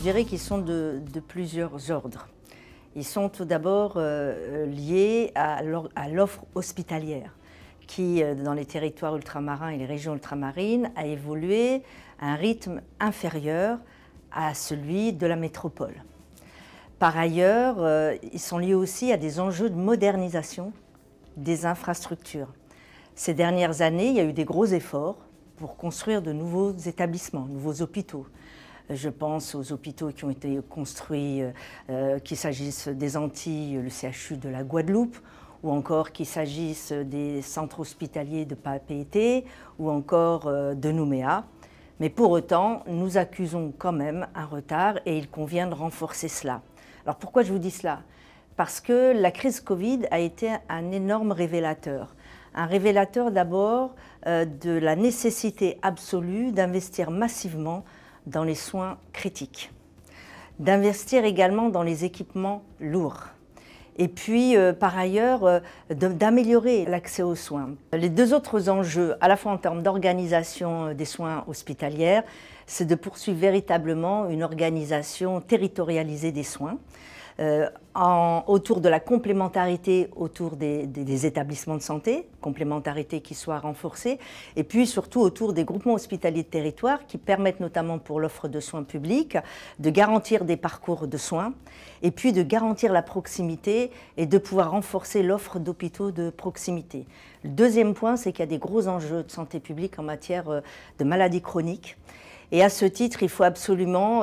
dirais qu'ils sont de plusieurs ordres. Ils sont tout d'abord liés à l'offre hospitalière qui, dans les territoires ultramarins et les régions ultramarines, a évolué à un rythme inférieur à celui de la métropole. Par ailleurs, ils sont liés aussi à des enjeux de modernisation des infrastructures. Ces dernières années, il y a eu des gros efforts pour construire de nouveaux établissements, nouveaux hôpitaux. Je pense aux hôpitaux qui ont été construits, qu'il s'agisse des Antilles, le CHU de la Guadeloupe, ou encore qu'il s'agisse des centres hospitaliers de Papeete, ou encore de Nouméa. Mais pour autant, nous accusons quand même un retard et il convient de renforcer cela. Alors pourquoi je vous dis cela? Parce que la crise Covid a été un énorme révélateur. Un révélateur d'abord de la nécessité absolue d'investir massivement dans les soins critiques, d'investir également dans les équipements lourds et puis par ailleurs d'améliorer l'accès aux soins. Les deux autres enjeux, à la fois en termes d'organisation des soins hospitalières, c'est de poursuivre véritablement une organisation territorialisée des soins, autour de la complémentarité autour des établissements de santé, complémentarité qui soit renforcée, et puis surtout autour des groupements hospitaliers de territoire qui permettent notamment pour l'offre de soins publics de garantir des parcours de soins, et puis de garantir la proximité et de pouvoir renforcer l'offre d'hôpitaux de proximité. Le deuxième point, c'est qu'il y a des gros enjeux de santé publique en matière de maladies chroniques, et à ce titre, il faut absolument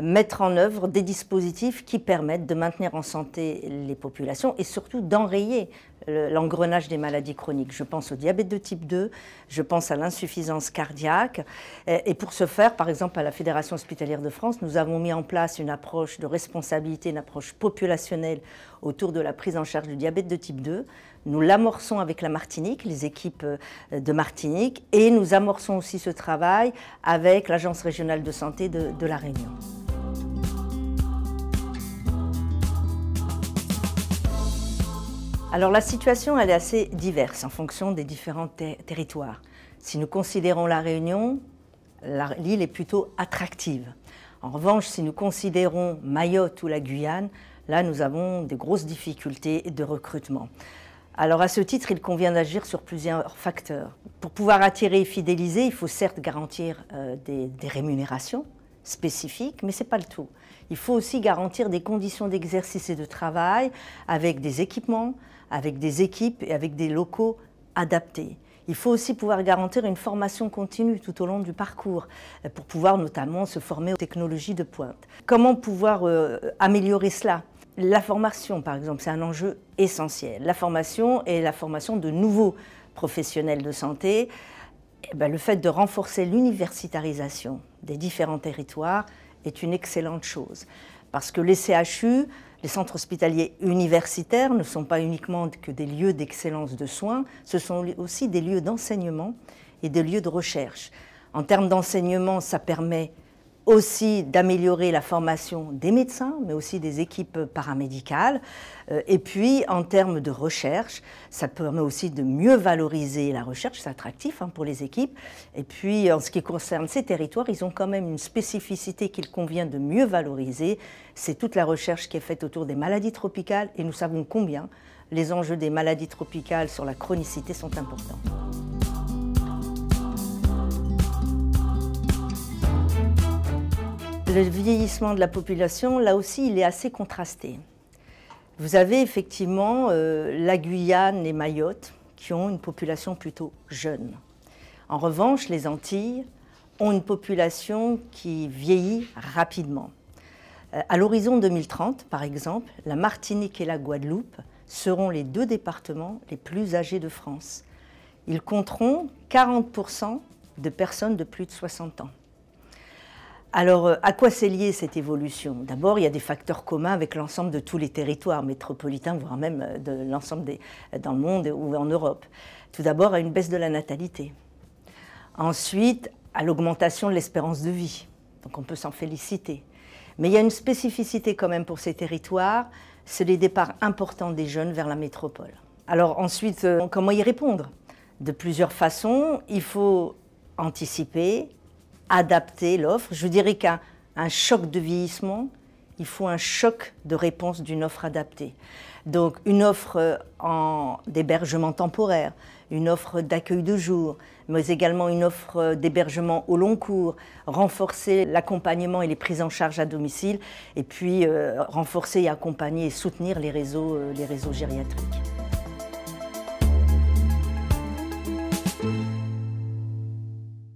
mettre en œuvre des dispositifs qui permettent de maintenir en santé les populations et surtout d'enrayer l'engrenage des maladies chroniques. Je pense au diabète de type 2, je pense à l'insuffisance cardiaque. Et pour ce faire, par exemple, à la Fédération hospitalière de France, nous avons mis en place une approche de responsabilité, une approche populationnelle autour de la prise en charge du diabète de type 2. Nous l'amorçons avec la Martinique, les équipes de Martinique, et nous amorçons aussi ce travail avec l'Agence régionale de santé de La Réunion. Alors la situation, elle est assez diverse en fonction des différents territoires. Si nous considérons La Réunion, l'île est plutôt attractive. En revanche, si nous considérons Mayotte ou la Guyane, là nous avons des grosses difficultés de recrutement. Alors à ce titre, il convient d'agir sur plusieurs facteurs. Pour pouvoir attirer et fidéliser, il faut certes garantir des rémunérations spécifiques, mais ce n'est pas le tout. Il faut aussi garantir des conditions d'exercice et de travail avec des équipements, avec des équipes et avec des locaux adaptés. Il faut aussi pouvoir garantir une formation continue tout au long du parcours pour pouvoir notamment se former aux technologies de pointe. Comment pouvoir améliorer cela? La formation, par exemple, c'est un enjeu essentiel. La formation et la formation de nouveaux professionnels de santé. Le fait de renforcer l'universitarisation des différents territoires est une excellente chose. Parce que les CHU, les centres hospitaliers universitaires, ne sont pas uniquement que des lieux d'excellence de soins, ce sont aussi des lieux d'enseignement et des lieux de recherche. En termes d'enseignement, ça permet aussi d'améliorer la formation des médecins, mais aussi des équipes paramédicales. Et puis, en termes de recherche, ça permet aussi de mieux valoriser la recherche, c'est attractif pour les équipes. Et puis, en ce qui concerne ces territoires, ils ont quand même une spécificité qu'il convient de mieux valoriser. C'est toute la recherche qui est faite autour des maladies tropicales, et nous savons combien les enjeux des maladies tropicales sur la chronicité sont importants. Le vieillissement de la population, là aussi, il est assez contrasté. Vous avez effectivement la Guyane et Mayotte qui ont une population plutôt jeune. En revanche, les Antilles ont une population qui vieillit rapidement. À l'horizon 2030, par exemple, la Martinique et la Guadeloupe seront les deux départements les plus âgés de France. Ils compteront 40% de personnes de plus de 60 ans. Alors, à quoi c'est lié cette évolution? D'abord, il y a des facteurs communs avec l'ensemble de tous les territoires métropolitains, voire même de l'ensemble dans le monde ou en Europe. Tout d'abord, à une baisse de la natalité. Ensuite, à l'augmentation de l'espérance de vie. Donc on peut s'en féliciter. Mais il y a une spécificité quand même pour ces territoires, c'est les départs importants des jeunes vers la métropole. Alors ensuite, comment y répondre? De plusieurs façons, il faut anticiper, adapter l'offre. Je dirais qu'un un choc de vieillissement, il faut un choc de réponse d'une offre adaptée. Donc une offre d'hébergement temporaire, une offre d'accueil de jour, mais également une offre d'hébergement au long cours, renforcer l'accompagnement et les prises en charge à domicile, et puis renforcer et accompagner et soutenir les réseaux gériatriques.